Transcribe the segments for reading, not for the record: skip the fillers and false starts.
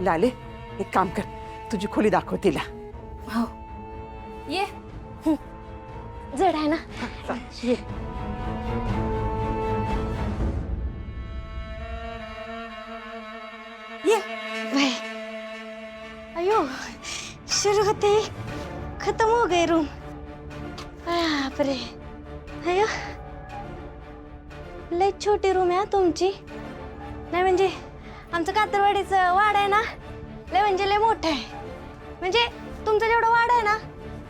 लाले एक काम कर, तुझी खोली दाखव तिला. हो ये. जड आहे ना. ये. ये. भाई अयो शुरू होते ही खत्म हो गए रूम. बापरे. अयो लय छोटी रूम आहे तुमची. नाही म्हणजे आमचं कातरवाडीचं वाड आहे ना, लय म्हणजे लय मोठं आहे. म्हणजे तुमचं जेवढं वाड आहे ना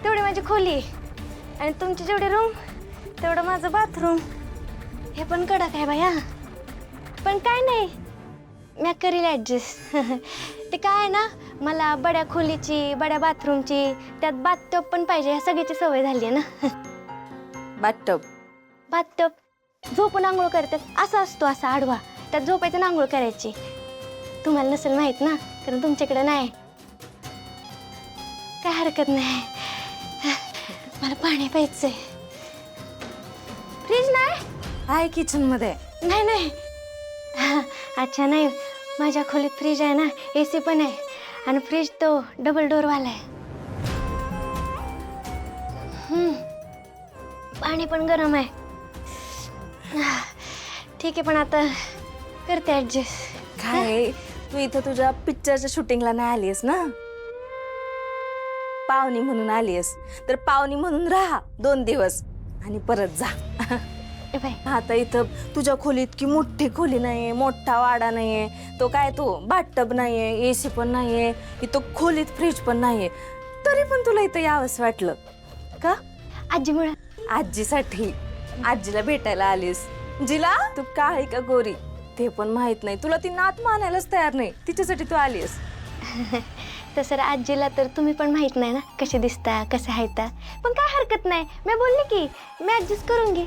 तेवढी माझी खोली आहे, आणि तुमची जेवढी रूम तेवढं माझं बाथरूम. हे पण कडक आहे बाया, पण काय नाही, मी करील ॲडजस्ट. ते काय आहे ना, मला बड्या खोलीची, बड्या बाथरूमची, त्यात बाथटब पण पाहिजे, ह्या सगळीची सवय झाली आहे ना. बाथटब. बाथटब झोपून आंघोळ करतात, असा असतो असा आडवा, त्यात झोपायचं आंघोळ करायची. तुम्हाला नसेल माहीत ना, कारण तुमच्याकडे नाही. काय हरकत नाही, मला पाणी प्यायचंय. फ्रीज नाही आहे किचन मध्ये. नाही नाही. अच्छा नाही, माझ्या खोलीत फ्रीज आहे ना, AC पण आहे, आणि फ्रीज तो डबल डोअरवाला आहे. पाणी पण गरम आहे. ठीक आहे, पण आता करते ॲडजस्ट. काय तू इथं तुझ्या पिक्चरच्या शूटिंगला नाही आलीस ना, पाहुणी म्हणून आलीस, तर पाहुणी म्हणून राहा 2 दिवस आणि परत जा. आता इथं तुझ्या खोलीत की मोठी खोली नाहीये, मोठा वाडा नाहीये, तो काय तो बाथटब नाहीये, AC पण नाहीये, इथं खोलीत फ्रीज पण नाहीये, तरी पण तुला इथं यावंस वाटलं का? आजीमुळे. आजीसाठी. आजीला भेटायला आलीस, जिला तू काळी का गोरी ते पण माहित नाही, तुला ती नात मानायलाच तयार नाही, तिच्यासाठी तू आलीस. तसं आजीला तर तुम्ही पण माहित नाही ना, कसे दिसता, कसे आहेत. पण काय हरकत नाही, मी बोलले की मी ॲडजस्ट करून घे.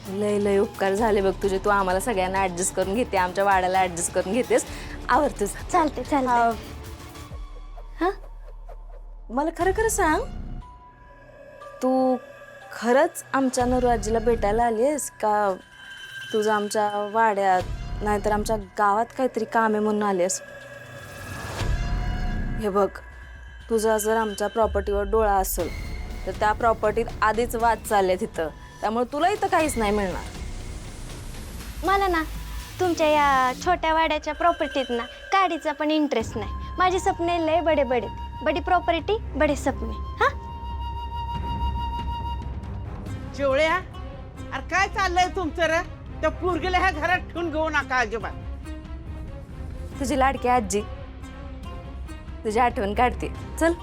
लय लय उपकार झाले बघ तुझे, तू आम्हाला सगळ्यांना ऍडजस्ट करून घेते, आमच्या वाड्याला ऍडजस्ट करून घेतेस. आवडतेस. चालते. हा, मला खरं खरं सांग, तू खरंच आमच्या नरू आजीला भेटायला आलीस का तुझं आमच्या वाड्यात नाहीतर आमच्या गावात काहीतरी काम आहे म्हणून आलीस? हे बघ, तुझा जर आमच्या प्रॉपर्टीवर डोळा असेल तर त्या प्रॉपर्टीत आधीच वाद चालले तिथं, त्यामुळे तुला इथं काहीच नाही मिळणार. मला ना तुमच्या या छोट्या वाड्याच्या प्रॉपर्टीत ना काडीचा पण इंटरेस्ट नाही. माझी स्वप्ने लय बडे बडे, बडी प्रॉपर्टी बडे स्वप्ने. हा जेवळ्या, अरे काय चाललंय तुमचं रे? त्या पोरगीला ह्या घरात ठेवून घेऊ नका अजिबात. तुझी लाडकी आजी तुझी आठवण काढते, चल.